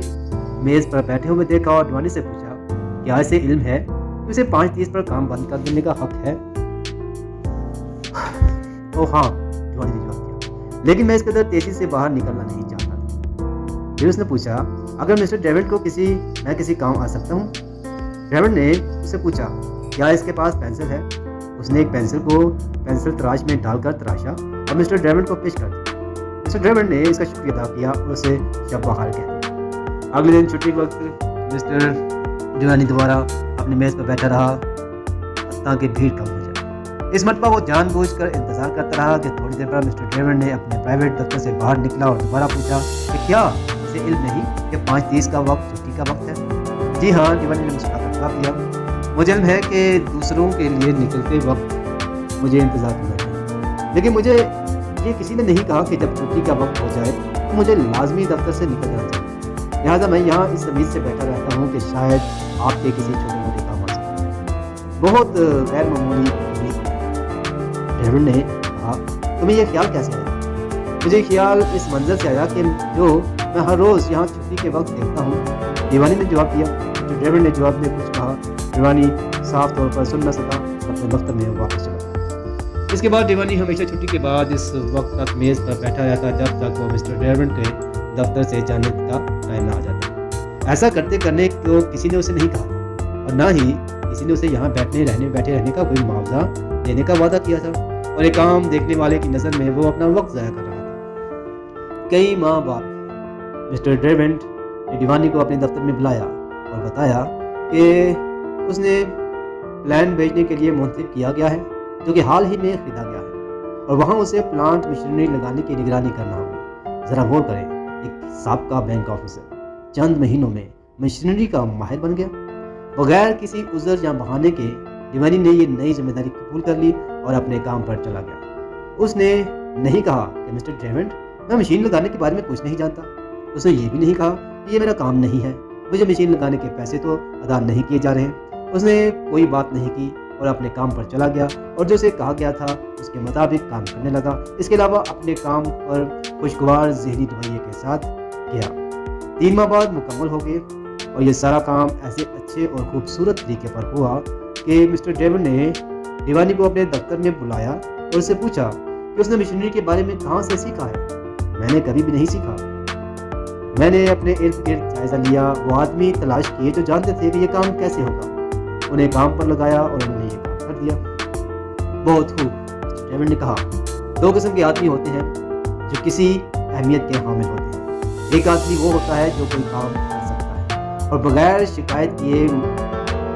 میز پر بیٹھے ہوئے دیکھا اور ڈیوانی سے پوچھا کیا اسے علم ہے کہ اسے 5:30 پر کام بند کر دینے کا حق ہے؟ اوہ ہاں، ڈیوانی نے جواب دیا، لیکن میں اس قدر تیزی سے باہر نکلنا نہیں چاہتا تھا۔ پھر اس نے پوچھا اگر مسٹر ڈیوڈ کو میں کسی کام آ سکتا ہوں؟ ڈیوڈ نے اس سے پوچھا کیا اس کے پاس پینسل ہے؟ اس نے ایک پینسل کو پینسل تراش میں ڈال کر تراشا اور مسٹر ڈیوڈ کو پیش کر دیا۔ مسٹر ڈیوڈ نے اس کا شکریہ ادا کیا اور اسے شب بخیر کہہ دیا۔ اگلے دن چھٹی کے وقت مسٹر ڈیوانی دوبارہ اپنی میز پر بیٹھا رہا تاکہ بھیڑ کم ہو جائے۔ اس مرتبہ وہ جان بوجھ کر انتظار کرتا رہا کہ تھوڑی دیر بعد مسٹر ڈیوڈ نے اپنے پرائیویٹ دفتر سے باہر نکلا اور دوبارہ پوچھا کہ کیا اسے علم نہیں کہ 5:30 کا وقت چھٹی کا وقت ہے؟ جی ہاں، ڈیوانی نے مسکرا کر جواب دیا۔ مجھے علم ہے کہ دوسروں کے لیے نکلتے وقت مجھے انتظار کرنا چاہیے، لیکن مجھے یہ کسی نے نہیں کہا کہ جب چھٹی کا وقت ہو جائے تو مجھے لازمی دفتر سے نکل جانا چاہیے، لہٰذا میں یہاں اس امید سے بیٹھا رہتا ہوں کہ شاید آپ کے کسی چھوٹے موٹے کام آ سکے۔ بہت غیر معمولی امید۔ ڈیوڈ نے کہا، تمہیں یہ خیال کیسے آیا؟ مجھے خیال اس منظر سے آیا کہ جو میں ہر روز یہاں چھٹی کے وقت دیکھتا ہوں۔ دیوانی نے جواب دیا۔ جو ڈیوڈ نے جواب میں کچھ کہا، دیوانی صاف طور پر سن نہ سکا، اپنے دفتر میں واپس چلا۔ اس کے بعد دیوانی ہمیشہ چھٹی کے بعد اس وقت تک میز پر بیٹھا رہتا جب تک وہ مسٹر ڈیوڈ کے دفتر سے جانے کا ٹائم نہ آ جاتا۔ ایسا کرنے کو کسی نے اسے نہیں کہا تھا، اور نہ ہی کسی نے اسے یہاں بیٹھے رہنے کا کوئی معاوضہ دینے کا وعدہ کیا تھا، اور ایک عام دیکھنے والے کی نظر میں وہ اپنا وقت ضائع کر رہا تھا۔ کئی ماہ بعد مسٹر ڈیوڈ نے دیوانی کو اپنے دفتر میں بلایا اور بتایا کہ اس نے پلان بھیجنے کے لیے منتخب کیا گیا ہے جو کہ حال ہی میں خریدا گیا ہے، اور وہاں اسے پلانٹ مشینری لگانے کی نگرانی کرنا ہوگی۔ ذرا غور کریں، ایک سابقہ بینک آفیسر چند مہینوں میں مشینری کا ماہر بن گیا۔ بغیر کسی عذر یا بہانے کے دیوانی نے یہ نئی ذمہ داری قبول کر لی اور اپنے کام پر چلا گیا۔ اس نے نہیں کہا کہ مسٹر ڈیوڈ، میں مشین لگانے کے بارے میں کچھ نہیں جانتا۔ اس نے یہ بھی نہیں کہا کہ یہ میرا کام نہیں ہے، مجھے مشین لگانے کے پیسے تو ادا نہیں کیے جا رہے ہیں۔ اس نے کوئی بات نہیں کی اور اپنے کام پر چلا گیا، اور جو اسے کہا گیا تھا اس کے مطابق کام کرنے لگا۔ اس کے علاوہ اپنے کام پر خوشگوار ذہنی رویے کے ساتھ کیا۔ 3 ماہ بعد مکمل ہو گئے، اور یہ سارا کام ایسے اچھے اور خوبصورت طریقے پر ہوا کہ مسٹر ڈیوڈ نے دیوانی کو اپنے دفتر میں بلایا اور اس سے پوچھا کہ اس نے مشینری کے بارے میں کہاں سے سیکھا ہے۔ میں نے کبھی بھی نہیں سیکھا، میں نے اپنے ارد گرد جائزہ لیا، وہ آدمی تلاش کیے جو جانتے تھے کہ یہ کام کیسے ہوگا، انہیں کام پر لگایا اور انہوں نے یہ کام کر دیا۔ بہت خوب، مسٹر ڈیوڈ نے کہا، 2 قسم کے آدمی ہوتے ہیں جو کسی اہمیت کے حامل ہوتے ہیں۔ ایک آدمی وہ ہوتا ہے جو کوئی کام کر سکتا ہے اور بغیر شکایت کیے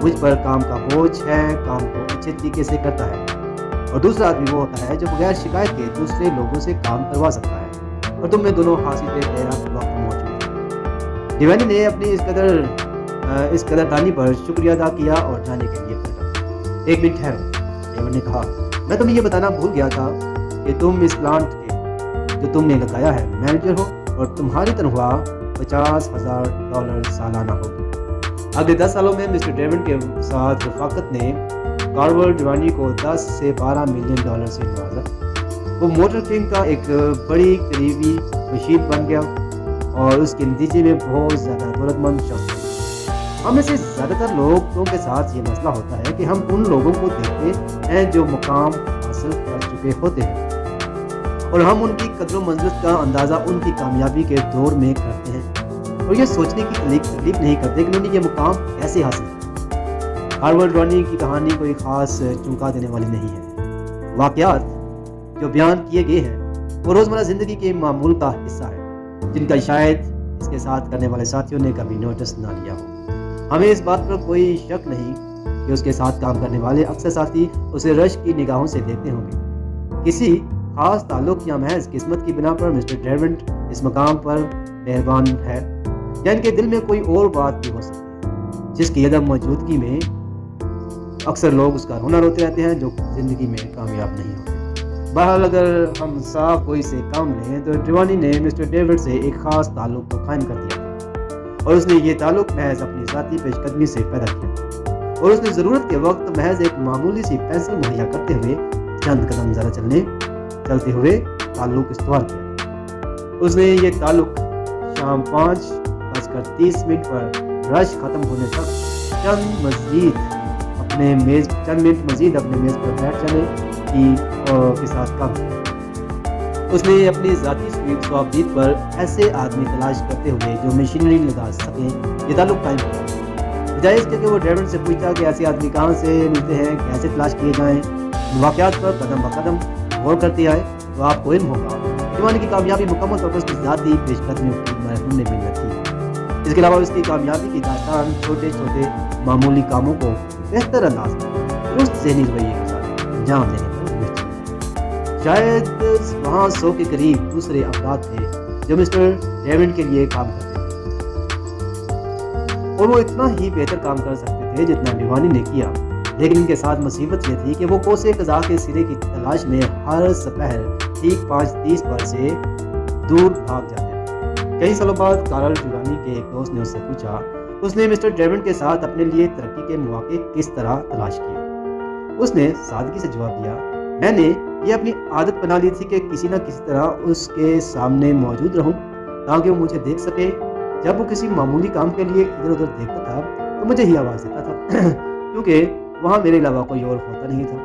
مجھ پر کام کا بوجھ ہے، کام کو اچھے طریقے سے کرتا ہے، اور دوسرا آدمی وہ ہوتا ہے جو بغیر شکایت کے دوسرے لوگوں سے کام کروا سکتا ہے، اور تم میں دونوں حاصل وقت موجود ہیں۔ دیوانی نے اپنی اس قدردانی پر شکریہ ادا کیا اور جانے کے لیے پلٹا۔ 1 منٹ ٹھہرو، ڈیوڈ نے کہا، میں تمہیں یہ بتانا بھول گیا تھا کہ تم اس پلانٹ کے جو تم نے لگایا ہے مینیجر ہو، اور تمہاری تنخواہ $50,000 سالانہ ہوگی۔ اگلے 10 سالوں میں مسٹر ڈیوڈ کے ساتھ رفاقت نے کارول دیوانی کو $10 سے $12 ملین سے نوازا۔ وہ موٹر کنگ کا ایک بڑی قریبی مشیر بن گیا اور اس کے نتیجے میں بہت زیادہ دولت مند شخص بن گیا۔ ہم میں سے زیادہ تر لوگوں کے ساتھ یہ مسئلہ ہوتا ہے کہ ہم ان لوگوں کو دیکھتے ہیں جو مقام حاصل کر چکے ہوتے ہیں، اور ہم ان کی قدر و منزلت کا اندازہ ان کی کامیابی کے دور میں کرتے ہیں، اور یہ سوچنے کی تکلیف نہیں کرتے کہ انہوں نے یہ مقام کیسے حاصل کیا۔ کارول دیوانی کی کہانی کوئی خاص چونکا دینے والی نہیں ہے۔ واقعات جو بیان کیے گئے ہیں وہ روزمرہ زندگی کے معمول کا حصہ ہے، جن کا شاید اس کے ساتھ کرنے والے ساتھیوں نے کبھی نوٹس نہ لیا ہو۔ ہمیں اس بات پر کوئی شک نہیں کہ اس کے ساتھ کام کرنے والے اکثر ساتھی اسے رشک کی نگاہوں سے دیکھتے ہوں گے۔ کسی خاص تعلق یا محض قسمت کی بنا پر مسٹر ڈیوڈ اس مقام پر مہربان ہے، یا ان کے دل میں کوئی اور بات بھی ہو سکتی ہے جس کی عدم موجودگی میں اکثر لوگ اس کا رونا روتے رہتے ہیں جو زندگی میں کامیاب نہیں ہوتے۔ بہرحال اگر ہم صاف کوئی سے کام لیں تو دیوانی نے مسٹر ڈیوڈ سے ایک خاص تعلق کو قائم کر دیا تھا، اور اس نے یہ تعلق محض اپنی ذاتی پیش قدمی سے پیدا کیا تھا، اور اس نے ضرورت کے وقت محض ایک معمولی سی پینسل مہیا کرتے ہوئے چند قدم ذرا چلتے ہوئے تعلق استوار کیا۔ اس نے یہ تعلق شام 5:30 پر رش ختم ہونے تک چند منٹ مزید اپنے میز پر بیٹھ جانے کے ساتھ کام کیا۔ اس نے اپنی ذاتی صوابدید پر ایسے آدمی تلاش کرتے ہوئے جو مشینری لگا سکیں یہ تعلق قائم کیا۔ بجائے اس کے کہ وہ ڈیوڈ سے پوچھتا کہ ایسے آدمی کہاں سے ملتے ہیں، کیسے تلاش کیے جائیں، واقعات پر قدم بقدم غور کرتے آئے تو آپ کو علم ہوگا دیوانی کی کامیابی مکمل طور پر اس کی ذاتی پیش قدمیوں کی مرحوم نے مل رکھی ہے۔ اس کے علاوہ اس کی کامیابی کی داستان چھوٹے چھوٹے معمولی کاموں کو بہتر انداز میں درست ذہنی رویے کے ساتھ انجام دینے پر محیط۔ شاید وہاں 100 کے قریب دوسرے افراد تھے جو مسٹر ڈیوڈ کے لیے کام کرتے تھے، اور وہ اتنا ہی بہتر کام کر سکتے تھے تھے جتنا ڈیوانی نے کیا، لیکن ان کے ساتھ مصیبت یہ تھی کہ وہ کوسے قضا کے سرے کی تلاش میں ہر سپہر ٹھیک 5:30 پر سے دور بھاگ جاتے تھے۔ کئی سالوں بعد کارل ڈیوانی کے ایک دوست نے اس سے پوچھا اس نے مسٹر ڈیونٹ کے ساتھ اپنے لیے ترقی کے مواقع کس طرح تلاش کیے۔ اس نے سادگی سے جواب دیا، میں نے یہ اپنی عادت بنا لی تھی کہ کسی نہ کسی طرح اس کے سامنے موجود رہوں تاکہ وہ مجھے دیکھ سکے۔ جب وہ کسی معمولی کام کے لیے ادھر ادھر دیکھتا تھا تو مجھے ہی آواز دیتا تھا کیونکہ وہاں میرے علاوہ کوئی اور ہوتا نہیں تھا۔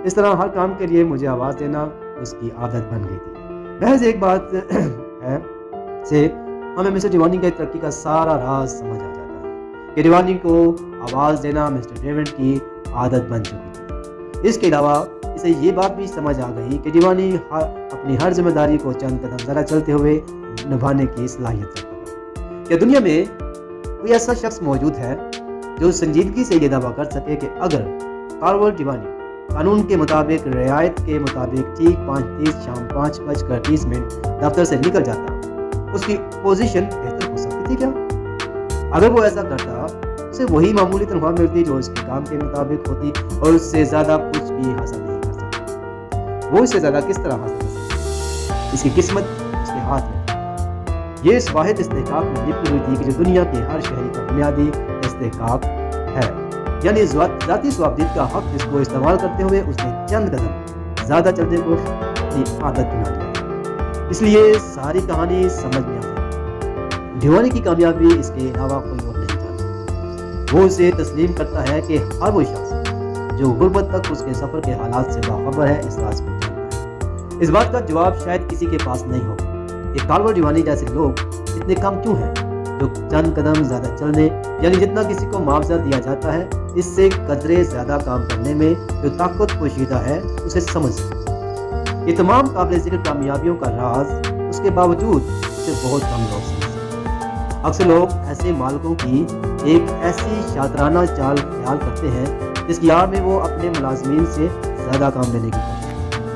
اس طرح ہر کام کے لیے مجھے آواز دینا اس کی عادت بن گئی تھی۔ محض ایک بات ہے سے ہمیں مسٹر ڈیوانی کے ترقی کا سارا راز سمجھ آ جاتا ہے کہ ڈیوانی کو آواز دینا مسٹر ڈیونٹ کی عادت بن چکی تھی۔ اس کے علاوہ اسے یہ بات بھی سمجھ آ گئی کہ ڈیوانی اپنی ہر ذمہ داری کو چند قدم ذرا چلتے ہوئے نبھانے کی صلاحیت رکھتا ہے۔ کیا دنیا میں کوئی ایسا شخص موجود ہے جو سنجیدگی سے یہ دعویٰ کر سکے کہ اگر کارل ڈیوانی قانون کے مطابق رعایت کے مطابق ٹھیک 5:30 شام 5:30 دفتر سے نکل جاتا اس کی پوزیشن بہتر ہو سکتی تھی کیا؟ اگر وہ ایسا کرتا اسے وہی معمولی تنخواہ ملتی جو اس کے کام کے مطابق ہوتی اور اس سے زیادہ کچھ بھی حاصل نہیں کر سکتا۔ وہ اس سے زیادہ کس طرح حاصل کر سکتا؟ اس کی قسمت اس کے ہاتھ میں۔ یہ اس واحد استحقاق میں لپٹی ہوئی تھی کہ جو دنیا کے ہر شہری کا بنیادی استحقاق ہے، یعنی ذاتی ثوابدید کا حق، جس کو استعمال کرتے ہوئے اس نے چند قدم زیادہ چلنے کو اپنی عادت بنا لیا۔ اس لیے ساری کہانی سمجھ میں آتی ہے۔ ڈیوانی کی کامیابی اس کے علاوہ کوئی اور نہیں جانتا۔ وہ اسے تسلیم کرتا ہے کہ ہر وہ شخص جو غربت تک اس کے سفر کے حالات سے باخبر ہے اس راز کو جانتا ہے۔ اس بات کا جواب شاید کسی کے پاس نہیں ہوگا کہ کارل ڈیوانی جیسے لوگ اتنے کم کیوں ہیں جو چند قدم زیادہ چلنے، یعنی جتنا کسی کو معاوضہ دیا جاتا ہے اس سے قدرے زیادہ کام کرنے میں جو طاقت پوشیدہ ہے اسے سمجھ سکتے۔ یہ تمام قابل ذکر کامیابیوں کا راز اس کے باوجود اسے بہت کم لوگ سمجھتے۔ اکثر لوگ ایسے مالکوں کی ایک ایسی شاطرانہ چال خیال کرتے ہیں جس کی آڑ میں وہ اپنے ملازمین سے زیادہ کام لینے کی کوشش کرتے ہیں۔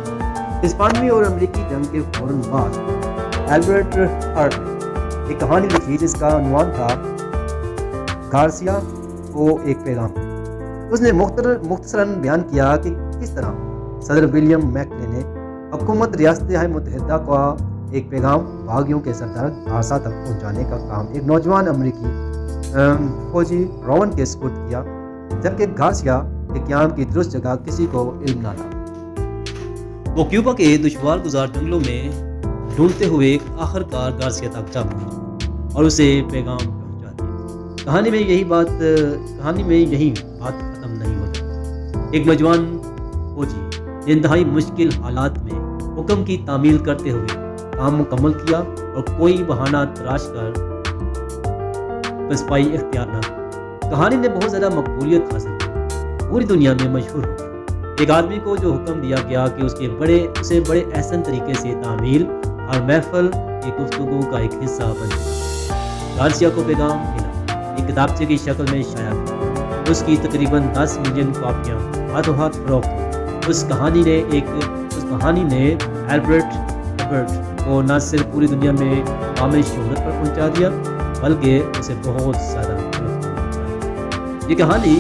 ہسپانوی اور امریکی جنگ کے فوراً بعد البرٹ ہرٹ نے ایک کہانی لکھی جس کا عنوان تھا گارسیا کو ایک پیغام۔ اس نے مختصراً بیان کیا کہ کس طرح صدر ولیم میکنلے نے حکومت ریاستہائے متحدہ کا ایک پیغام باغیوں کے سردار گارسیا تک پہنچانے کا کام ایک نوجوان امریکی فوجی روون کے سپرد کیا، جبکہ گارسیا کے قیام کی درست جگہ کسی کو علم نہ تھا۔ وہ کیوبا کے دشوار گزار جنگلوں میں ڈھونڈتے ہوئے آخر کار گارسیا تک جا پہنچا اور اسے پیغام پہنچا دیا۔ کہانی میں یہی بات ختم نہیں ہو جاتی۔ ایک نوجوان فوجی انتہائی مشکل حالات میں حکم کی تعمیل کرتے ہوئے کام مکمل کیا اور کوئی بہانہ تراش کر پسپائی اختیار نہ کی۔ کہانی نے بہت زیادہ مقبولیت حاصل کی، پوری دنیا میں مشہور ہو گئی۔ ایک آدمی کو جو حکم دیا گیا کہ اسے بڑے احسن طریقے سے تعمیل اور محفل کی گفتگو کا ایک حصہ بن گیا۔ گارسیا کو پیغام ملا، ایک کتابچے کی شکل میں شائع کیا۔ اس کی تقریباً 10 ملین کاپیاں ہاتھوں ہاتھ فروخت ہوئی۔ اس کہانی نے البرٹ کو نہ صرف پوری دنیا میں عام شہرت پر پہنچا دیا بلکہ اسے بہت زیادہ یہ کہانی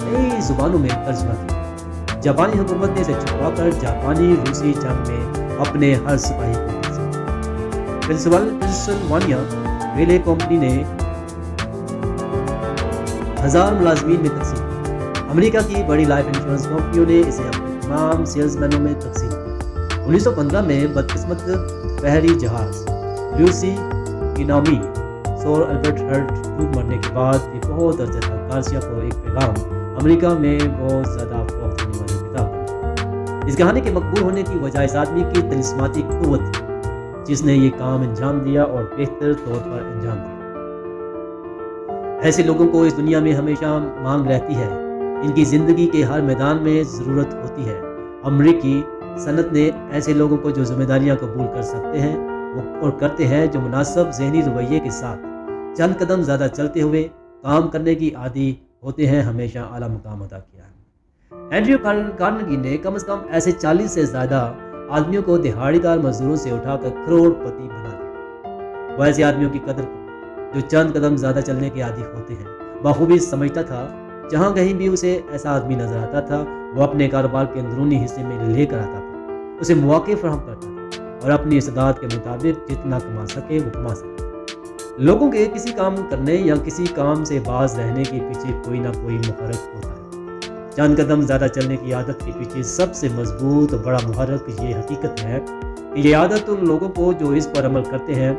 کئی زبانوں میں ترجمہ کی۔ جاپانی حکومت نے اسے چھپوا کر جاپانی روسی جنگ میں اپنے ہر سپاہی کو پنسلوانیا ریلے کمپنی نے 1000 ملازمین میں تقسیم کیا۔ امریکہ کی بڑی لائف انشورنس کمپنیوں نے اسے اپنے تمام سیلز مینوں میں تقسیم کیا۔ 1915 میں بدقسمت بحری جہاز لیوسی اینامی سور البرٹ ہرٹ ڈوب مرنے کے بعد یہ بہت عرصے تک گارسیا کو ایک پیغام امریکہ میں بہت زیادہ فروخت ہونے والی کتاب بنی۔ اس کہانی کے مقبول ہونے کی وجہ اس آدمی کی طلسماتی قوت تھی جس نے یہ کام انجام دیا اور بہتر طور پر انجام دیا۔ ایسے لوگوں کو اس دنیا میں ہمیشہ مانگ رہتی ہے، ان کی زندگی کے ہر میدان میں ضرورت ہوتی ہے۔ امریکی صنعت نے ایسے لوگوں کو جو ذمہ داریاں قبول کر سکتے ہیں اور کرتے ہیں، جو مناسب ذہنی رویے کے ساتھ چند قدم زیادہ چلتے ہوئے کام کرنے کی عادی ہوتے ہیں، ہمیشہ اعلیٰ مقام ادا کیا ہے۔ اینڈریو کارنیگی نے کم از کم ایسے 40 سے زیادہ آدمیوں کو دہاڑی دار مزدوروں سے اٹھا کر کروڑ پتی بنا دیا۔ وہ ایسے آدمیوں کی قدر کو جو چند قدم زیادہ چلنے کے عادی ہوتے ہیں بخوبی سمجھتا تھا جہاں کہیں بھی اسے ایسا آدمی نظر آتا تھا وہ اپنے کاروبار کے اندرونی حصے میں لے کر آتا تھا، اسے مواقع فراہم کرتا تھا اور اپنی استعداد کے مطابق جتنا کما سکے وہ کما سکے۔ لوگوں کے کسی کام کرنے یا کسی کام سے باز رہنے کے پیچھے کوئی نہ کوئی محرک ہوتا ہے۔ چند قدم زیادہ چلنے کی عادت کے پیچھے سب سے مضبوط اور بڑا محرک یہ حقیقت ہے کہ یہ عادت ان لوگوں کو جو اس پر عمل کرتے ہیں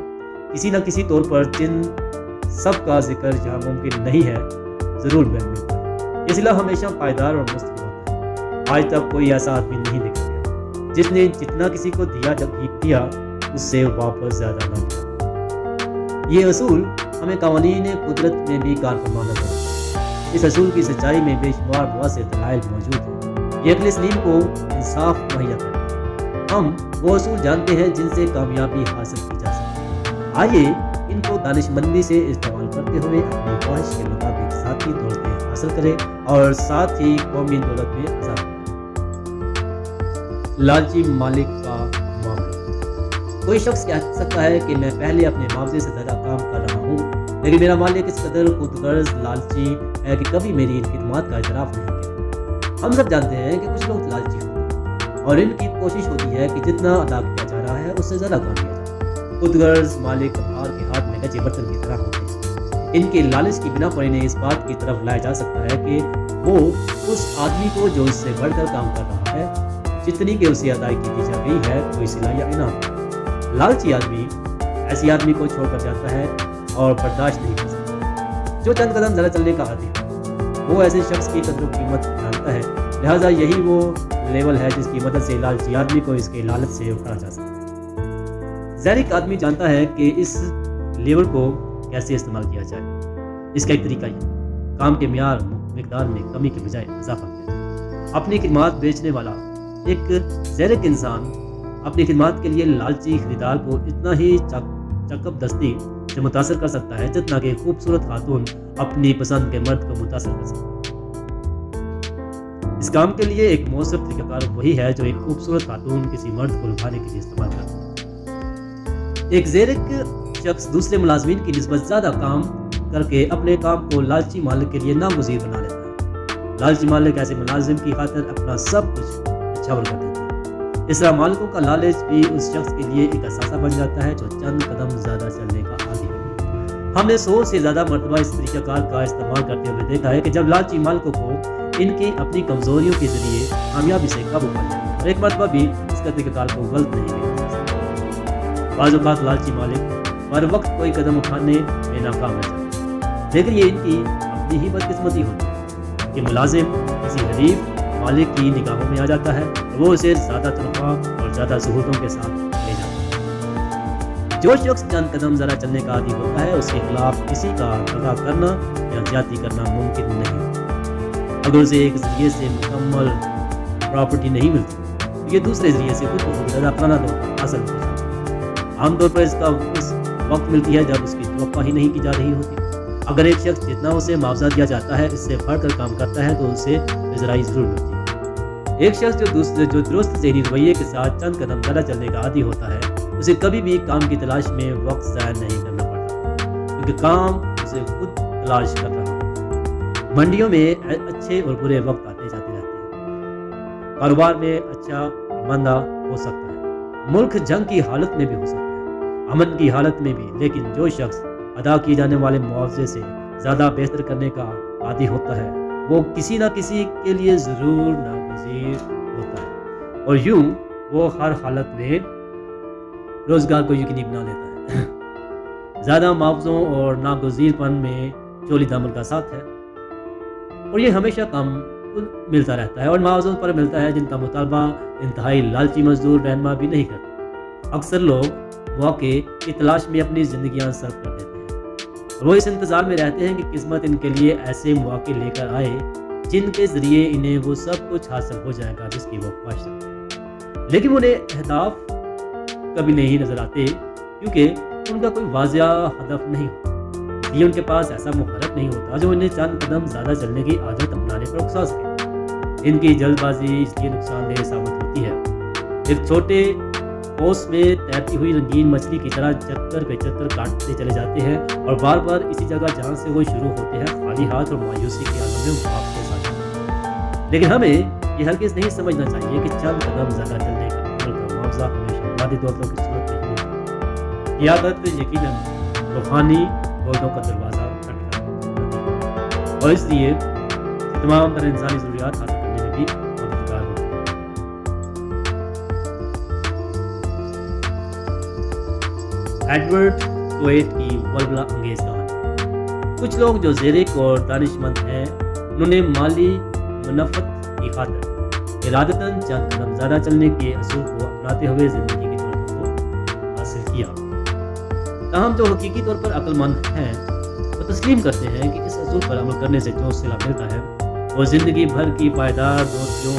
کسی نہ کسی طور پر جن سب کا ذکر جہاں ممکن نہیں ہے ضرور ملتا ہے، اس لیے ہمیشہ پائیدار اور مستقل ہوتا ہے۔ آج تک کوئی ایسا آدمی نہیں دیکھا گیا جس نے جتنا کسی کو دیا اس سے واپس زیادہ نہ دیا۔ یہ اصول ہمیں قوانین قدرت میں بھی کار فرما نظر آتا ہے۔ اس اصول کی سچائی میں بے شمار مؤثر دلائل موجود ہیں۔ یہ عقل سلیم کو انصاف مہیا کرتا ہے۔ ہم وہ اصول جانتے ہیں جن سے کامیابی حاصل کی جا سکتی ہے۔ آئیے ان کو دانش مندی سے استعمال کرتے ہوئے اپنی خواہش کے مطابق ذاتی دولتیں حاصل کریں اور ساتھ ہی قومی دولت میں اضافہ کریں۔ لالچی مالک کا معاملہ۔ کوئی شخص کہہ سکتا ہے کہ میں پہلے اپنے معاوضے سے زیادہ کام کر رہا ہوں، لیکن میرا مالک اس قدر خود غرض لالچی ہے کہ کبھی میری ان خدمات کا اعتراف نہیں کیا۔ ہم سب جانتے ہیں کہ کچھ لوگ لالچی ہوتے ہیں اور ان کی کوشش ہوتی ہے کہ جتنا ادا کیا جا رہا ہے اس سے زیادہ کام کیا جائے۔ خود غرض مالک اپہار کے ہاتھ میں کچے برتن کی طرح ہوتے ہیں۔ ان کے لالچ کی بنا پر انہیں اس بات کی طرف لایا جا سکتا ہے کہ وہ اس آدمی کو جو اس سے بڑھ کر کام کر رہا ہے جتنی کہ اسے ادائیگی دی جا گئی ہے کوئی صلہ یا انعام۔ لالچی آدمی ایسی آدمی کو چھوڑ کر جاتا ہے اور برداشت نہیں کر سکتا جو چند قدم زیادہ چلنے کا عادی ہو۔ وہ ایسے شخص کی قدر و قیمت جانتا ہے، لہٰذا یہی وہ لیول ہے جس کی مدد سے لالچی آدمی کو اس کے لالچ سے اٹھایا جا سکتا ہے۔ زیرک آدمی جانتا ہے کہ اس لیول کو کیسے استعمال کیا جائے۔ اس کا ایک طریقہ یہ کام کے معیار مقدار میں کمی کے بجائے اضافہ کیا جائے۔ اپنی خدمات بیچنے والا ایک زیرک انسان اپنی خدمات کے لیے لالچی خریدار کو اتنا ہی چکب دستی سے متاثر کر سکتا ہے جتنا کہ خوبصورت خاتون اپنی پسند کے مرد کو متاثر کر سکتا ہے۔ اس کام کے لیے ایک مؤثر طریقہ کار وہی ہے جو ایک خوبصورت خاتون کسی مرد کو لبھانے کے لیے استعمال کرتا ہے۔ ایک زیرک شخص دوسرے ملازمین کی نسبت زیادہ کام کر کے اپنے کام کو لالچی مالک کے لیے ناگزیر بنا لیتا ہے۔ لالچی مالک ایسے ملازم کی خاطر اپنا سب کچھ نچھاور کر دیتا ہے۔ اس طرح مالکوں کا لالچ بھی اس شخص کے لیے ایک اثاثہ بن جاتا ہے جو چند قدم زیادہ چلنے کا عادی ہے۔ ہم نے 100 سے زیادہ مرتبہ اس طریقہ کار کا استعمال کرتے ہوئے دیکھا ہے کہ جب لالچی مالکوں کو ان کی اپنی کمزوریوں کے ذریعے کامیابی سے قابو پا لیا اور ایک مرتبہ بھی اس کا طریقہ کار کو غلط نہیں کیا۔ بعض اوقات لالچی مالک ہر وقت کوئی قدم اٹھانے میں ناکام رہ جاتے ہیں، لیکن یہ ان کی اپنی ہی بدقسمتی ہوتی ہے کہ ملازم کسی حریف مالک کی نگاہوں میں آ جاتا ہے اور وہ اسے زیادہ تنخواہ اور زیادہ سہولتوں کے ساتھ لے جاتا ہے۔ جو شخص چند قدم ذرا چلنے کا عادی ہوتا ہے اس کے خلاف کسی کا دفاع کرنا یا زیادتی کرنا ممکن نہیں ہوتا۔ اگر اسے ایک ذریعے سے مکمل پراپرٹی نہیں ملتی تو یہ دوسرے ذریعے سے خود کو زیادہ اپنا دور حاصل ہو جاتا ہے۔ عام طور پر اس کا اس وقت ملتی ہے جب اس کی توقع ہی نہیں کی جا رہی ہوتی۔ اگر ایک شخص جتنا اسے معاوضہ دیا جاتا ہے اس سے بڑھ کر کام کرتا ہے تو اسے اجرائی ضرور ملتی ہے۔ ایک شخص جو درست ذہنی رویے کے ساتھ چند قدم زیادہ چلنے کا عادی ہوتا ہے اسے کبھی بھی کام کی تلاش میں وقت ضائع نہیں کرنا پڑتا کیونکہ کام اسے خود تلاش کر رہا ہے۔ منڈیوں میں اچھے اور برے وقت آتے جاتے رہتے ہیں۔ کاروبار میں اچھا اور مندہ ہو سکتا ہے، ملک جنگ کی حالت میں بھی ہو سکتا ہے، امن کی حالت میں بھی، لیکن جو شخص ادا کیے جانے والے معاوضے سے زیادہ بہتر کرنے کا عادی ہوتا ہے وہ کسی نہ کسی کے لیے ضرور ناگزیر ہوتا ہے اور یوں وہ ہر حالت میں روزگار کو یقینی بنا لیتا ہے۔ زیادہ معاوضوں اور ناگزیر پن میں چولی دامن کا ساتھ ہے اور یہ ہمیشہ کام ملتا رہتا ہے اور معاوضوں پر ملتا ہے جن کا مطالبہ انتہائی لالچی مزدور رہنما بھی نہیں کرتے۔ اکثر لوگ مواقع کی تلاش میں اپنی زندگیاں صرف کر دیتے ہیں اور وہ اس انتظار میں رہتے ہیں کہ قسمت ان کے لیے ایسے مواقع لے کر آئے جن کے ذریعے انہیں وہ سب کچھ حاصل ہو جائے گا جس کی وہ خواہش رکھتے ہیں، لیکن انہیں اہداف کبھی نہیں نظر آتے کیونکہ ان کا کوئی واضح ہدف نہیں ہوتا، یہ ان کے پاس ایسا محرک نہیں ہوتا جو انہیں چند قدم زیادہ چلنے کی عادت اپنانے پر اکسا سکے۔ ان کی جلد بازی اس لیے نقصان دہ ثابت ہوتی ہے۔ ایک چھوٹے اوس میں تیرتی ہوئی رنگین مچھلی کی طرح چکر پہ چکر کاٹتے چلے جاتے ہیں اور بار بار اسی جگہ جہاں سے وہ شروع ہوتے ہیں خالی ہاتھ اور مایوسی کے عالم میں واپس آ جاتے ہیں۔ لیکن ہمیں یہ ہرگز نہیں سمجھنا چاہیے کہ چند قدم زیادہ چلنے کا عمل کا معاوضہ ہمیشہ مادی دولتوں کی صورت نہیں ہوتی۔ یہ عادت یقیناً روحانی دولتوں کا دروازہ کھٹکھٹاتی ہے اور اس لیے تمام تر انسانی ضروریات حاصل کرنے میں بھی مددگار ہوتی ہے۔ ایڈورڈ ٹویٹ کی ولولہ انگیز کہانی۔ کچھ لوگ جو زیرک اور دانش مند ہیں انہوں نے مالی منفعت کی خاطر ارادتاً چند قدم زیادہ چلنے کے اصول کو اپناتے ہوئے زندگی کی ضرورتوں کو حاصل کیا۔ تاہم جو حقیقی طور پر عقل مند ہیں وہ تسلیم کرتے ہیں کہ اس اصول پر عمل کرنے سے جو صلہ ملتا ہے وہ زندگی بھر کی پائیدار دوستیوں،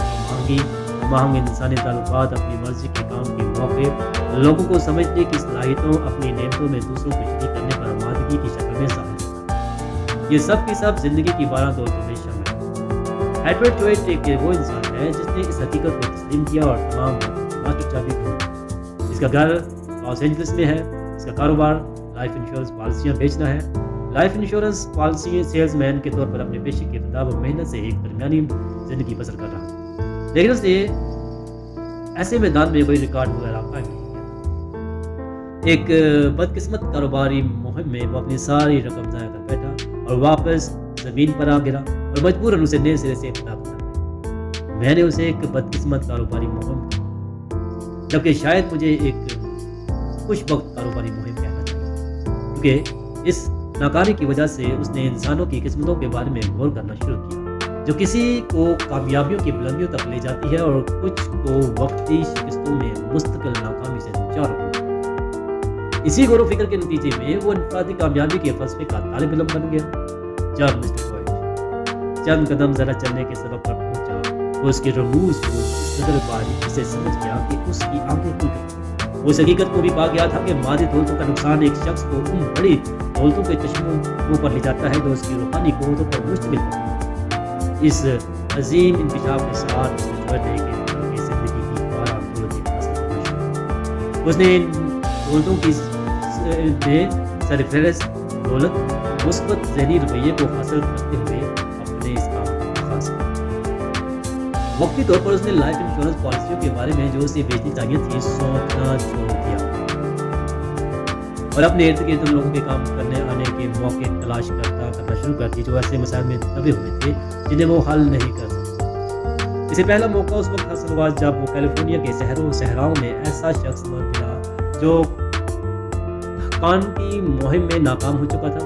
مہنگ انسانی تعلقات، اپنی مرضی کے کام کے موقع، لوگوں کو سمجھنے کی صلاحیتوں، اپنی نعمتوں میں دوسروں کو شریک کرنے پر آمادگی کی شکل میں ظاہر ہوتا ہے۔ یہ سب کی سب زندگی کی 12 دولتوں میں شامل ہے۔ ایڈورڈ ٹویٹ ایک وہ انسان ہے جس نے اس حقیقت کو تسلیم کیا اور تمام ماسٹر چابی ڈھونڈی۔ اس کا گھر لاس اینجلس میں ہے، اس کا کاروبار لائف انشورنس پالیسیاں بیچنا ہے۔ Life insurance policy sales man کے طور پر اپنے پیشے کی ابتدا و محنت سے ایک درمیانی زندگی بسر کر رہا ہے، لیکن اس نے ایسے میدان میں کوئی ریکارڈ وغیرہ قائم نہیں کیا۔ ایک بدقسمت کاروباری مہم میں وہ اپنی ساری رقم ضائع کر بیٹھا اور واپس زمین پر آ گرا اور مجبوراً اسے نئے سرے سے ابتدا کرنا پڑا۔ میں نے اسے ایک بدقسمت کاروباری مہم کہا، جبکہ شاید مجھے ایک خوش وقت کاروباری مہم کہنا چاہیے، کیونکہ اس ناکامی کی وجہ سے اس نے انسانوں کی قسمتوں کے بارے میں غور کرنا شروع کیا، جو کسی کو کامیابیوں کی بلندیوں تک لے جاتی ہے اور کچھ کو وقتی شکستوں میں مستقل ناکامی سے دوچار ہوتی ہے۔ اسی غور و فکر کے نتیجے میں وہ انفرادی کامیابی کے فلسفے کا طالب علم بن گیا۔ جب مسٹر ٹویٹ چند قدم ذرا چلنے کے سبب پر پہنچا، وہ اس کے رموز کو اس قدر باریکی سے سمجھ گیا کہ اس کی آنکھیں کھل گئیں۔ وہ اس حقیقت کو بھی پا گیا تھا کہ مادی دولتوں کا نقصان ایک شخص کو ان بڑی دولتوں کے چشموں پر لے جاتا ہے جو اس کی روحانی قوتوں پر مشتمل ہوتی ہے۔ اس عظیم انکشاف کے ساتھ زندگی کی 12 دولتیں حاصل کرنا شروع۔ اس نے ان دولتوں کی سرفہرست دولت مثبت ذہنی رویے کو حاصل کرتے ہوئے اپنے اس کام کا آغاز کیا۔ وقتی طور پر اس نے لائف انشورنس پالیسیوں کے بارے میں جو اسے بیچنی چاہیے تھی سوچنا چھوڑ دیا اور اپنے ارد گرد لوگوں کے کام کرنے آنے کے موقع تلاش کرنا شروع کر دی جو ایسے مسائل میں دبے ہوئے تھے جنہیں وہ حل نہیں کر سکتے۔ اسے پہلا موقع اس وقت حاصل ہوا جب وہ کیلیفورنیا کے صحراؤں میں ایسا شخص ملا جو کان کی مہم میں ناکام ہو چکا تھا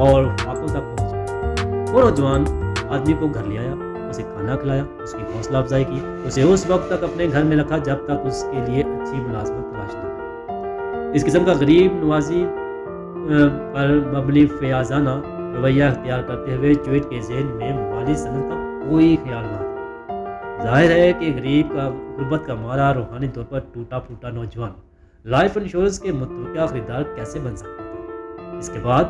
اور فاقوں تک پہنچ گیا۔ وہ نوجوان آدمی کو گھر لے آیا، اسے کھانا کھلایا، اس کی حوصلہ افزائی کی، اسے اس وقت تک اپنے گھر میں رکھا جب تک اس کے لیے اچھی ملازمت تلاش نہ ہو۔ اس قسم کا غریب نوازی پر مبنی فیاضانہ رویہ اختیار کرتے ہوئے ٹویٹ کے ذہن میں مالی صنعت کا کوئی خیال نہ تھا۔ ظاہر ہے کہ غریب کا غربت کا مارا روحانی طور پر ٹوٹا پھوٹا نوجوان لائف انشورنس کے متوقع خریدار کیسے بن سکتا تھا۔ اس کے بعد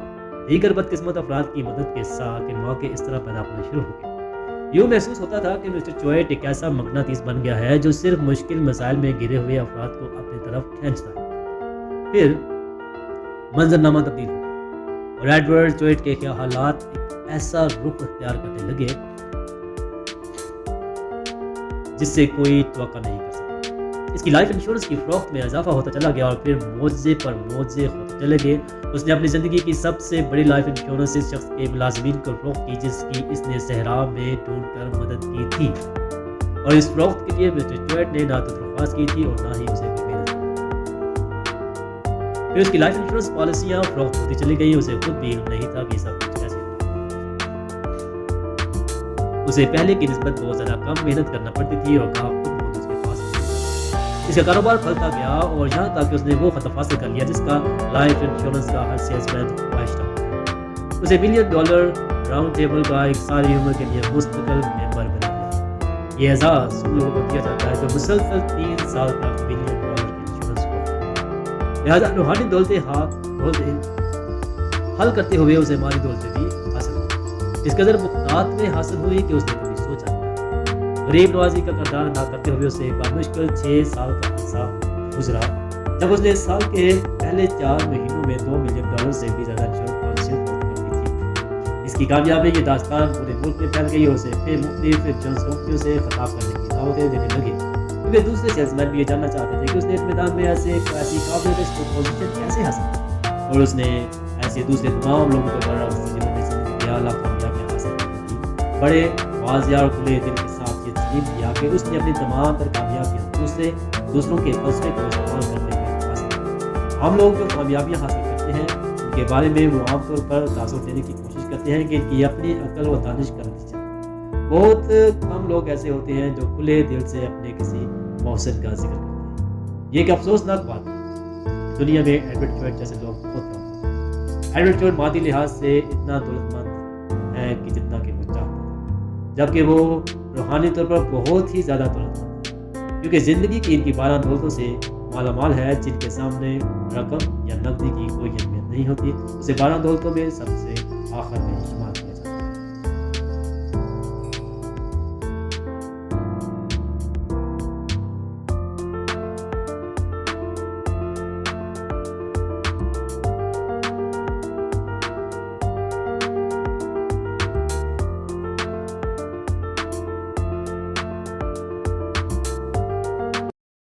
دیگر بدقسمت افراد کی مدد کے ساتھ موقع اس طرح پیدا ہونا شروع ہو گئے۔ یوں محسوس ہوتا تھا کہ مسٹر ٹویٹ ایک ایسا مقناطیس بن گیا ہے جو صرف مشکل مسائل میں گرے ہوئے افراد کو اپنی طرف کھینچتا ہے۔ پھر منظرنامہ تبدیل ہو گیا اور ایڈورڈ ٹویٹ کے حالات ایک ایسا رخ اختیار کرنے لگے جس سے کوئی توقع نہیں کر سکتا۔ اس کی لائف انشورنس کی فروخت میں اضافہ ہوتا چلا گیا اور پھر معجزے پر معجزے ہوتے چلے گئے۔ اس نے اپنی زندگی کی سب سے بڑی لائف انشورنس اس شخص کے ملازمین کو فروخت کی جس کی اس نے صحرا میں ڈھونڈ کر مدد کی تھی، اور اس فروخت کے لیے مسٹر ٹویٹ نے نہ تو درخواست کی تھی اور نہ ہی اسے کوئی محنت کی۔ پھر اس کی لائف انشورنس پالیسیاں فروخت ہوتی چلی گئیں۔ اسے خود بھی علم نہیں تھا کہ سب کچھ کیسے ہوا۔ اسے پہلے کی نسبت بہت زیادہ کم محنت کرنا پڑتی تھی اور گاہک خود بہت اس کے پاس نہیں تھا۔ اس کا کاروبار پھلتا گیا اور یہاں تک کہ اس نے وہ خطف حاصل کر لیا جس کا لائف انشورنس کا ہر سیلز مین خواہش رکھتا ہے۔ اسے $1 بلین راؤنڈ ٹیبل کا ایک ساری عمر کے لیے مستقل ممبر بنا دیا۔ یہ اعزاز ان لوگوں کو دیا جاتا ہے جو مسلسل 3 سال تک $1 بلین کی انشورنس کو، لہٰذا روحانی دولتیں حل کرتے ہوئے اسے مالی دولتیں بھی حاصل ہوئی۔ اس قدر مقطعات میں حاصل ہوئی کہ اس نے کبھی سوچا نہیں۔ غریب نوازی کا کردار ادا کرتے ہوئے اسے بامشکل 6 سال کا عرصہ گزرا جب اس نے سال کے پہلے 4 مہینوں میں $2 ملین سے بھی زیادہ انشورنس پالیسیاں خرید کر دی تھی۔ اس کی کامیابی کی داستان پورے ملک میں پھیل گئی اور اسے پھر مختلف انشورنس کمپنیوں سے خطاب کرنے کی دعوتیں دینے لگے، کیونکہ دوسرے سیلز مین بھی یہ جاننا چاہتے تھے کہ اس نے اس میدان میں ایسی قابل پوزیشن کیسے حاصل کی، اور اس نے ایسے دوسرے تمام لوگوں کو بڑا جنہوں نے زندگی میں اعلیٰ کامیابیاں حاصل کی، بڑے واضح اور کھلے دل کے ساتھ یہ تسلیم کیا کہ اس نے اپنی تمام تر کامیابیاں دوسروں کے فلسفے کو استعمال کرتے ہوئے حاصل کی۔ ہم لوگ جو کامیابیاں حاصل کرتے ہیں ان کے بارے میں وہ عام طور پر تاثر دینے کی کوشش کرتے ہیں کہ ان کی اپنی عقل و دانش کا نتیجہ۔ بہت کم لوگ ایسے ہوتے ہیں جو کھلے دل سے اپنے کسی محسن کا ذکر کرتے ہیں۔ یہ ایک افسوسناک بات ہے، دنیا میں ایڈورڈ چوئٹ جیسے لوگ بہت کم ہیں۔ ایڈورڈ چوئٹ مادی لحاظ سے اتنا دولت مند ہے کہ جتنا کہ وہ چاہتا تھا، جبکہ وہ روحانی طور پر بہت ہی زیادہ دولت مند ہے، کیونکہ زندگی کی ان کی 12 دولتوں سے مالا مال ہے جن کے سامنے رقم یا نقدی کی کوئی اہمیت نہیں ہوتی۔ اسے 12 دولتوں میں سب سے آخر میں شمار